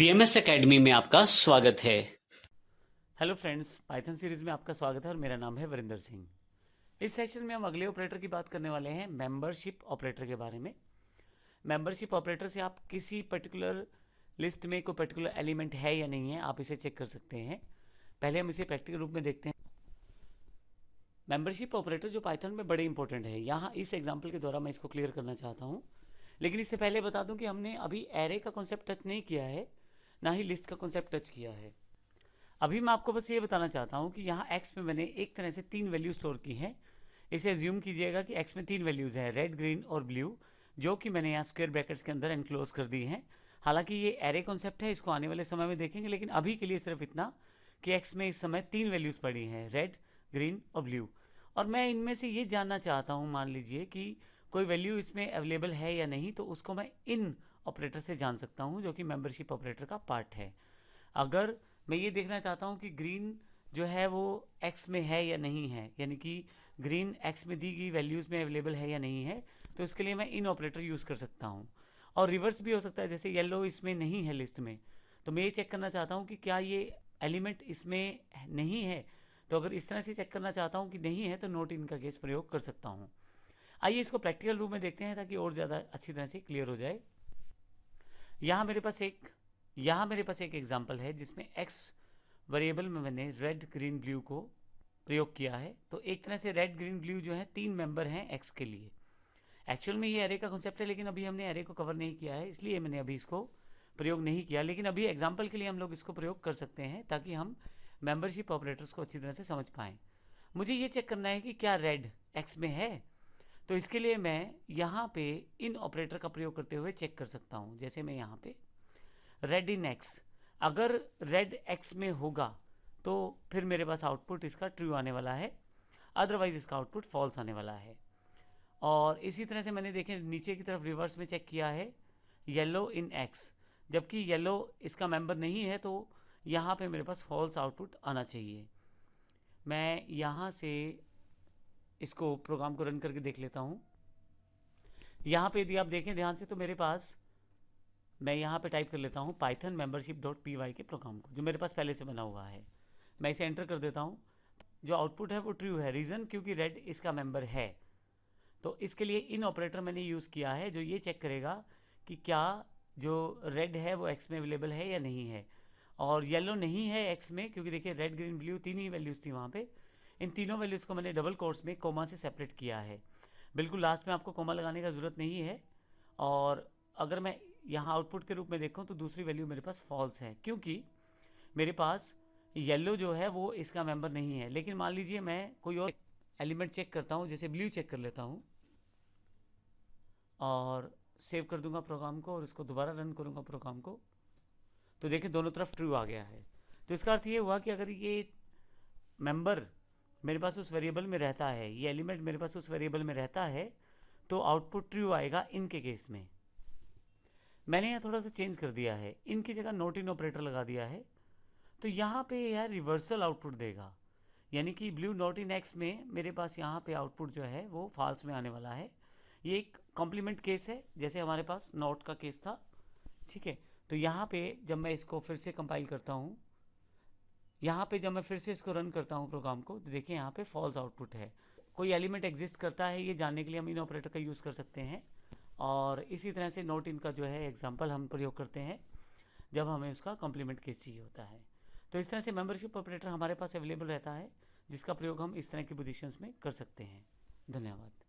BMS academy में आपका स्वागत है। हेलो फ्रेंड्स, पाइथन सीरीज में आपका स्वागत है और मेरा नाम है वरिंदर सिंह। इस सेशन में हम अगले ऑपरेटर की बात करने वाले हैं, मेंबरशिप ऑपरेटर के बारे में। मेंबरशिप ऑपरेटर से आप किसी पर्टिकुलर लिस्ट में कोई पर्टिकुलर एलिमेंट है या नहीं है, आप इसे चेक कर सकते हैं। पहले हम इसे प्रैक्टिकल रूप में देखते हैं। मेंबरशिप ऑपरेटर जो पाइथन में बड़े इंपॉर्टेंट है, यहाँ इस एग्जाम्पल के द्वारा मैं इसको क्लियर करना चाहता हूँ। लेकिन इससे पहले बता दूँ कि हमने अभी एरे का कॉन्सेप्ट टच नहीं किया है, ना ही लिस्ट का कॉन्सेप्ट टच किया है। अभी मैं आपको बस ये बताना चाहता हूँ कि यहाँ x में मैंने एक तरह से 3 वैल्यू स्टोर की हैं। इसे एज्यूम कीजिएगा कि x में 3 वैल्यूज़ हैं, रेड, ग्रीन और ब्लू, जो कि मैंने यहाँ स्क्वायर ब्रैकेट्स के अंदर एनक्लोज कर दी हैं। हालांकि ये एरे कॉन्सेप्ट है, इसको आने वाले समय में देखेंगे, लेकिन अभी के लिए सिर्फ इतना कि x में इस समय 3 वैल्यूज़ पड़ी हैं, रेड, ग्रीन और ब्लू। और मैं इनमें से ये जानना चाहता हूँ, मान लीजिए कि कोई वैल्यू इसमें अवेलेबल है या नहीं, तो उसको मैं इन ऑपरेटर से जान सकता हूँ, जो कि मेंबरशिप ऑपरेटर का पार्ट है। अगर मैं ये देखना चाहता हूँ कि ग्रीन जो है वो x में है या नहीं है, यानी कि ग्रीन x में दी गई वैल्यूज़ में अवेलेबल है या नहीं है, तो इसके लिए मैं इन ऑपरेटर यूज़ कर सकता हूँ। और रिवर्स भी हो सकता है, जैसे येलो इसमें नहीं है लिस्ट में, तो मैं ये चेक करना चाहता हूँ कि क्या ये एलिमेंट इसमें नहीं है। तो अगर इस तरह से चेक करना चाहता हूँ कि नहीं है, तो नोट इन का केस प्रयोग कर सकता हूँ। आइए इसको प्रैक्टिकल रूप में देखते हैं, ताकि और ज़्यादा अच्छी तरह से क्लियर हो जाए। यहाँ मेरे पास एक एग्जाम्पल है जिसमें x वेरिएबल में मैंने रेड, ग्रीन, ब्लू को प्रयोग किया है। तो एक तरह से रेड, ग्रीन, ब्लू जो है 3 मेंबर हैं x के लिए। एक्चुअल में ये एरे का कॉन्सेप्ट है, लेकिन अभी हमने एरे को कवर नहीं किया है, इसलिए मैंने अभी इसको प्रयोग नहीं किया। लेकिन अभी एग्जाम्पल के लिए हम लोग इसको प्रयोग कर सकते हैं, ताकि हम मेंबरशिप ऑपरेटर्स को अच्छी तरह से समझ पाएँ। मुझे ये चेक करना है कि क्या रेड x में है, तो इसके लिए मैं यहाँ पे इन ऑपरेटर का प्रयोग करते हुए चेक कर सकता हूँ। जैसे मैं यहाँ पे रेड इन एक्स, अगर रेड एक्स में होगा तो फिर मेरे पास आउटपुट इसका ट्रू आने वाला है, अदरवाइज इसका आउटपुट फॉल्स आने वाला है। और इसी तरह से मैंने देखें नीचे की तरफ रिवर्स में चेक किया है येलो इन एक्स, जबकि येलो इसका मेंबर नहीं है, तो यहाँ पे मेरे पास फॉल्स आउटपुट आना चाहिए। मैं यहाँ से इसको प्रोग्राम को रन करके देख लेता हूँ। यहाँ पे यदि आप देखें ध्यान से, तो मेरे पास, मैं यहाँ पे टाइप कर लेता हूँ पाइथन membership.py के प्रोग्राम को, जो मेरे पास पहले से बना हुआ है। मैं इसे एंटर कर देता हूँ। जो आउटपुट है वो ट्रू है, रीज़न क्योंकि रेड इसका मेंबर है। तो इसके लिए इन ऑपरेटर मैंने यूज़ किया है, जो ये चेक करेगा कि क्या जो रेड है वो एक्स में अवेलेबल है या नहीं है। और येलो नहीं है एक्स में, क्योंकि देखिए रेड, ग्रीन, ब्लू 3 ही वैल्यूज़ थी वहाँ पे। इन तीनों वैल्यूज़ को मैंने डबल कोट्स में कोमा से सेपरेट किया है। बिल्कुल लास्ट में आपको कोमा लगाने का ज़रूरत नहीं है। और अगर मैं यहाँ आउटपुट के रूप में देखूँ, तो दूसरी वैल्यू मेरे पास फॉल्स है, क्योंकि मेरे पास येलो जो है वो इसका मेंबर नहीं है। लेकिन मान लीजिए मैं कोई और एलिमेंट चेक करता हूँ, जैसे ब्लू चेक कर लेता हूँ, और सेव कर दूंगा प्रोग्राम को और इसको दोबारा रन करूँगा प्रोग्राम को, तो देखिए दोनों तरफ ट्रू आ गया है। तो इसका अर्थ ये हुआ कि अगर ये मेंबर मेरे पास उस वेरिएबल में रहता है, ये एलिमेंट मेरे पास उस वेरिएबल में रहता है, तो आउटपुट ट्रू आएगा इनके केस में। मैंने यहाँ थोड़ा सा चेंज कर दिया है, इनकी जगह नॉट इन ऑपरेटर लगा दिया है, तो यहाँ पे यह रिवर्सल आउटपुट देगा। यानी कि ब्लू नॉट इन एक्स में मेरे पास यहाँ पे आउटपुट जो है वो फॉल्स में आने वाला है। ये एक कॉम्प्लीमेंट केस है, जैसे हमारे पास नॉट का केस था, ठीक है। तो यहाँ पे जब मैं इसको फिर से कंपाइल करता हूँ, यहाँ पे जब मैं फिर से इसको रन करता हूँ प्रोग्राम को, तो देखिए यहाँ पे फॉल्स आउटपुट है। कोई एलिमेंट एग्जिस्ट करता है, ये जानने के लिए हम इन ऑपरेटर का यूज़ कर सकते हैं। और इसी तरह से नोट इनका जो है एग्जांपल हम प्रयोग करते हैं जब हमें उसका कॉम्प्लीमेंट केस चाहिए होता है। तो इस तरह से मेंबरशिप ऑपरेटर हमारे पास अवेलेबल रहता है, जिसका प्रयोग हम इस तरह की पोजीशंस में कर सकते हैं। धन्यवाद।